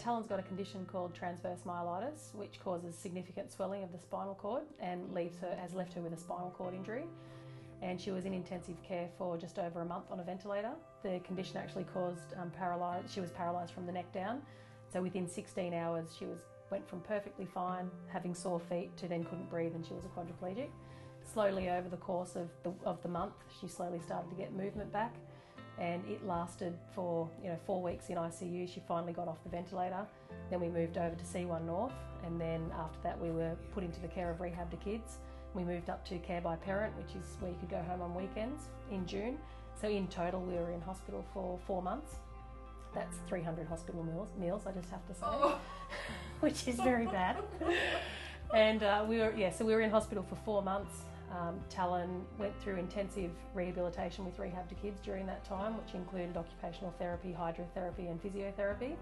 Talyn's got a condition called transverse myelitis, which causes significant swelling of the spinal cord and has left her with a spinal cord injury. And she was in intensive care for just over a month on a ventilator. The condition actually caused she was paralysed from the neck down. So within 16 hours, she went from perfectly fine, having sore feet, to then couldn't breathe and she was a quadriplegic. Slowly over the course of the month, she slowly started to get movement back. And it lasted for 4 weeks in ICU. She finally got off the ventilator. Then we moved over to C1 North, and then after that we were put into the care of Rehab to Kids. We moved up to Care by Parent, which is where you could go home on weekends, in June. So in total we were in hospital for 4 months. That's 300 hospital meals, I just have to say, which is very bad. And we were in hospital for 4 months. Talyn went through intensive rehabilitation with Rehab to Kids during that time, which included occupational therapy, hydrotherapy and physiotherapy.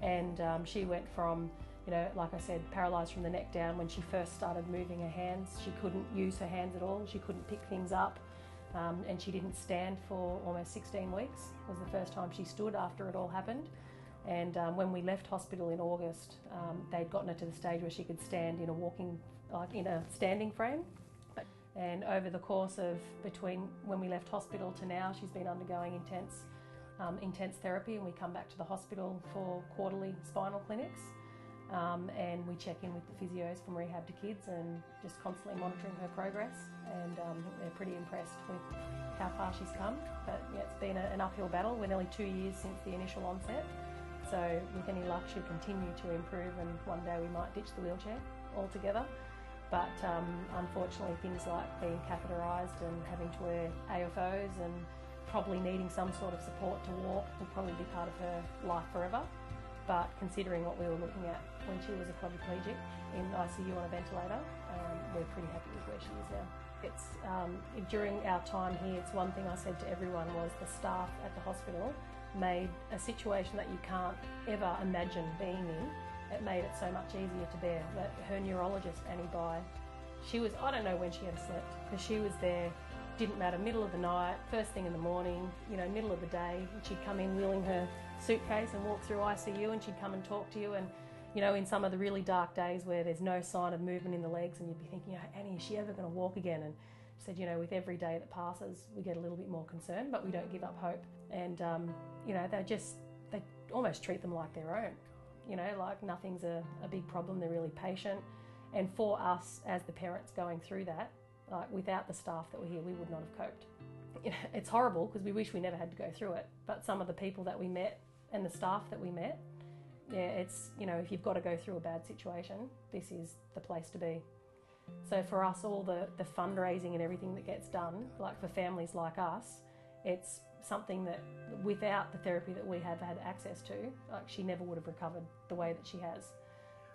And she went from, like I said, paralysed from the neck down. When she first started moving her hands, she couldn't use her hands at all. She couldn't pick things up. And she didn't stand for almost 16 weeks. It was the first time she stood after it all happened. And when we left hospital in August, they'd gotten her to the stage where she could stand in a standing frame. And over the course of between when we left hospital to now, she's been undergoing intense therapy, and we come back to the hospital for quarterly spinal clinics. And we check in with the physios from Rehab to Kids and just constantly monitoring her progress. And they're pretty impressed with how far she's come. But yeah, it's been an uphill battle. We're nearly 2 years since the initial onset. So with any luck, she'll continue to improve, and one day we might ditch the wheelchair altogether. But unfortunately, things like being catheterised and having to wear AFOs and probably needing some sort of support to walk will probably be part of her life forever. But considering what we were looking at when she was a quadriplegic in ICU on a ventilator, we're pretty happy with where she is now. It's during our time here, it's one thing I said to everyone was the staff at the hospital made a situation that you can't ever imagine being in. It made it so much easier to bear. That her neurologist, Annie By, I don't know when she had slept, because she was there, didn't matter, middle of the night, first thing in the morning, middle of the day, and she'd come in wheeling her suitcase and walk through ICU, and she'd come and talk to you. And in some of the really dark days where there's no sign of movement in the legs, and you'd be thinking, Annie, is she ever going to walk again? And she said, with every day that passes, we get a little bit more concerned, but we don't give up hope. And they almost treat them like their own. Like nothing's a big problem. They're really patient. And for us as the parents going through that, like without the staff that were here, we would not have coped. It's horrible because we wish we never had to go through it. But some of the people that we met and the staff that we met, it's, if you've got to go through a bad situation, this is the place to be. So for us, all the fundraising and everything that gets done, like for families like us, it's something that without the therapy that we have had access to, like she never would have recovered the way that she has.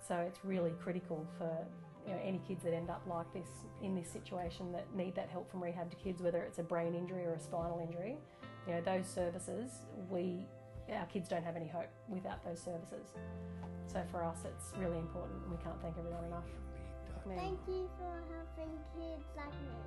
So it's really critical for any kids that end up like this, in this situation, that need that help from Rehab to Kids, whether it's a brain injury or a spinal injury. Those services, our kids don't have any hope without those services. So for us, it's really important, and we can't thank everyone enough. Thank you for helping kids like me.